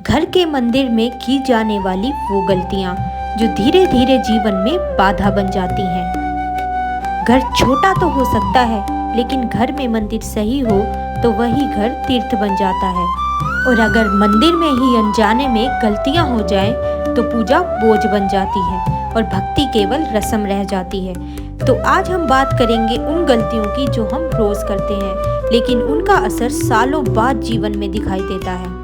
घर के मंदिर में की जाने वाली वो गलतियां जो धीरे धीरे जीवन में बाधा बन जाती हैं। घर छोटा तो हो सकता है, लेकिन घर में मंदिर सही हो तो वही घर तीर्थ बन जाता है। और अगर मंदिर में ही अनजाने में गलतियां हो जाएं, तो पूजा बोझ बन जाती है और भक्ति केवल रस्म रह जाती है। तो आज हम बात करेंगे उन गलतियों की जो हम रोज करते हैं, लेकिन उनका असर सालों बाद जीवन में दिखाई देता है।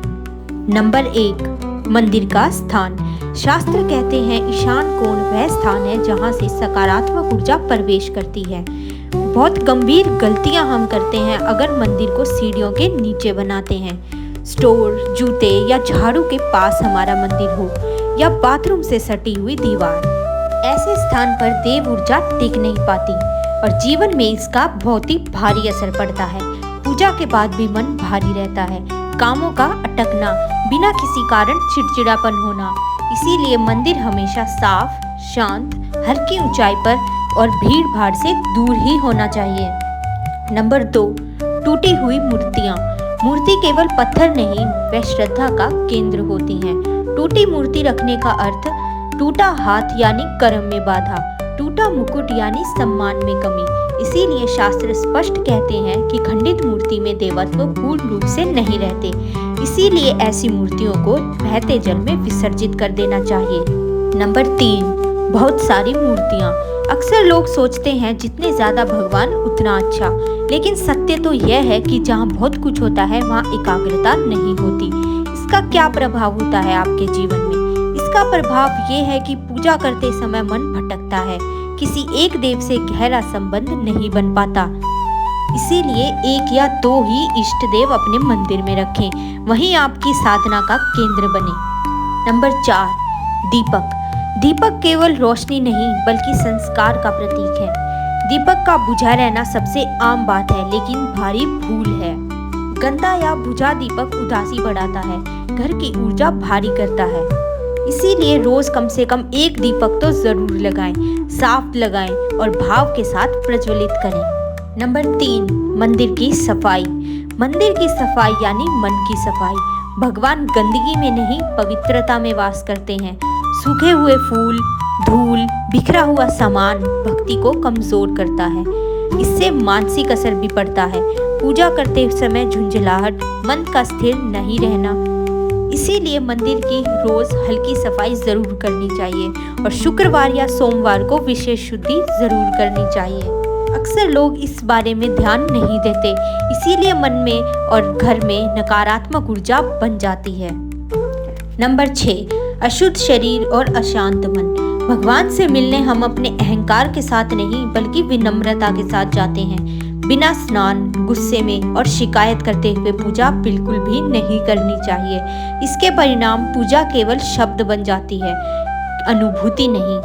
नंबर 1, मंदिर का स्थान। शास्त्र कहते हैं ईशान कोण वह स्थान है जहाँ से सकारात्मक ऊर्जा प्रवेश करती है। बहुत गंभीर गलतियां हम करते हैं अगर मंदिर को सीढ़ियों के नीचे बनाते हैं। स्टोर, जूते या झाड़ू के पास हमारा मंदिर हो, या बाथरूम से सटी हुई दीवार। ऐसे स्थान पर देव ऊर्जा टिक नहीं पाती और जीवन में इसका बहुत ही भारी असर पड़ता है। पूजा के बाद भी मन भारी रहता है, कामों का अटकना, बिना किसी कारण चिड़चिड़ापन होना। इसीलिए मंदिर हमेशा साफ, शांत, हल्की ऊंचाई पर और भीड़ भाड़ से दूर ही होना चाहिए। नंबर 2, टूटी हुई मूर्तियाँ। मूर्ति केवल पत्थर नहीं, वह श्रद्धा का केंद्र होती हैं। टूटी मूर्ति रखने का अर्थ टूटा हाथ यानी कर्म में बाधा, टूटा मुकुट यानी सम्मान में कमी। इसीलिए शास्त्र स्पष्ट कहते हैं कि खंडित मूर्ति में देवत्व पूर्ण रूप से नहीं रहते। इसीलिए ऐसी मूर्तियों को बहते जल में विसर्जित कर देना चाहिए। नंबर 3, बहुत सारी मूर्तियाँ। अक्सर लोग सोचते हैं जितने ज्यादा भगवान उतना अच्छा, लेकिन सत्य तो यह है कि जहाँ बहुत कुछ होता है वहाँ एकाग्रता नहीं होती। इसका क्या प्रभाव होता है आपके जीवन में? इसका प्रभाव ये है कि पूजा करते समय मन भटकता है, किसी एक देव से गहरा संबंध नहीं बन पाता। इसीलिए 1 या 2 ही इष्ट देव अपने मंदिर में रखें, वहीं आपकी साधना का केंद्र बने। नंबर 4, दीपक। दीपक केवल रोशनी नहीं बल्कि संस्कार का प्रतीक है। दीपक का बुझा रहना सबसे आम बात है, लेकिन भारी भूल है। गंदा या बुझा दीपक उदासी बढ़ाता है, घर की ऊर्जा भारी करता है। इसीलिए रोज कम से कम 1 दीपक तो जरूर लगाएं, साफ लगाएं और भाव के साथ प्रज्वलित करें। नंबर 3, मंदिर की सफाई। मंदिर की सफाई यानी मन की सफाई। भगवान गंदगी में नहीं, पवित्रता में वास करते हैं। सूखे हुए फूल, धूल, बिखरा हुआ सामान भक्ति को कमजोर करता है। इससे मानसिक असर भी पड़ता है। पूजा करते समय झुंझलाहट, मन का स्थिर नहीं रहना। इसीलिए मंदिर की रोज हल्की सफाई जरूर करनी चाहिए और शुक्रवार या सोमवार को विशेष शुद्धि जरूर करनी चाहिए। अक्सर लोग इस बारे में ध्यान नहीं देते, इसीलिए मन में और घर में नकारात्मक ऊर्जा बन जाती है। नंबर 6, अशुद्ध शरीर और अशांत मन। भगवान से मिलने हम अपने अहंकार के साथ नहीं बल्कि विनम्रता के साथ जाते हैं। बिना स्नान, गुस्से में और शिकायत करते हुए पूजा बिल्कुल भी नहीं करनी चाहिए। इसके परिणाम पूजा केवल शब्द बन जाती है, अनुभूति नहीं।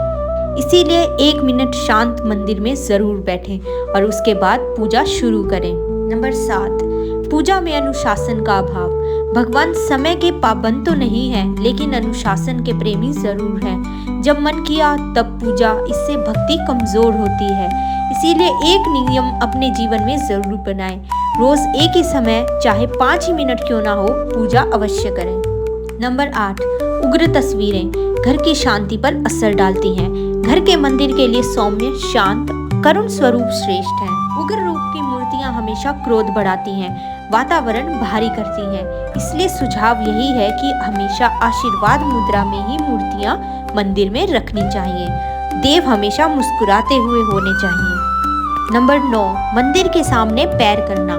इसीलिए 1 मिनट शांत मंदिर में जरूर बैठें और उसके बाद पूजा शुरू करें। नंबर 7, पूजा में अनुशासन का अभाव। भगवान समय के पाबंद तो नहीं है, लेकिन अनुशासन के प्रेमी जरूर हैं। जब मन किया तब पूजा, इससे भक्ति कमजोर होती है। इसीलिए एक नियम अपने जीवन में जरूर बनाएं। रोज एक ही समय, चाहे 5 ही मिनट क्यों ना हो, पूजा अवश्य करें। नंबर 8, उग्र तस्वीरें घर की शांति पर असर डालती हैं। घर के मंदिर के लिए सौम्य, शांत, करुण स्वरूप श्रेष्ठ है। उग्र रूप की मूर्तियां हमेशा क्रोध बढ़ाती हैं, वातावरण भारी करती हैं। इसलिए सुझाव यही है कि हमेशा आशीर्वाद मुद्रा में ही मूर्तियां मंदिर में रखनी चाहिए। देव हमेशा मुस्कुराते हुए होने चाहिए। नंबर 9, मंदिर के सामने पैर करना।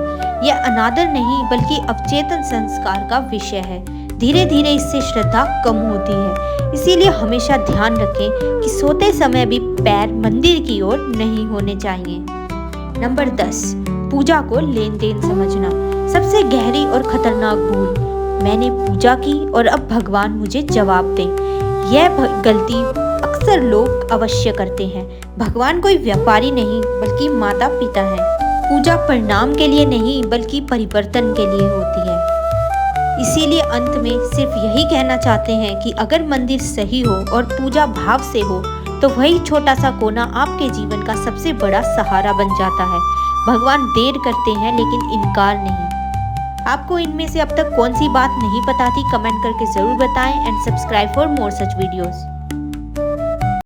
यह अनादर नहीं बल्कि अवचेतन संस्कार का विषय है। धीरे धीरे इससे श्रद्धा कम होती है। इसीलिए हमेशा ध्यान रखें कि सोते समय भी पैर मंदिर की ओर नहीं होने चाहिए। नंबर 10, पूजा को लेन देन समझना। सबसे गहरी और खतरनाक भूल, मैंने पूजा की और अब भगवान मुझे जवाब दे। यह गलती अक्सर लोग अवश्य करते हैं। भगवान कोई व्यापारी नहीं बल्कि माता पिता है। पूजा परिणाम के लिए नहीं बल्कि परिवर्तन के लिए होती है। इसीलिए अंत में सिर्फ यही कहना चाहते हैं कि अगर मंदिर सही हो और पूजा भाव से हो तो वही छोटा सा कोना आपके जीवन का सबसे बड़ा सहारा बन जाता है। भगवान देर करते हैं लेकिन इनकार नहीं। आपको इनमें से अब तक कौन सी बात नहीं पता थी, कमेंट करके ज़रूर बताएं and subscribe for more such videos.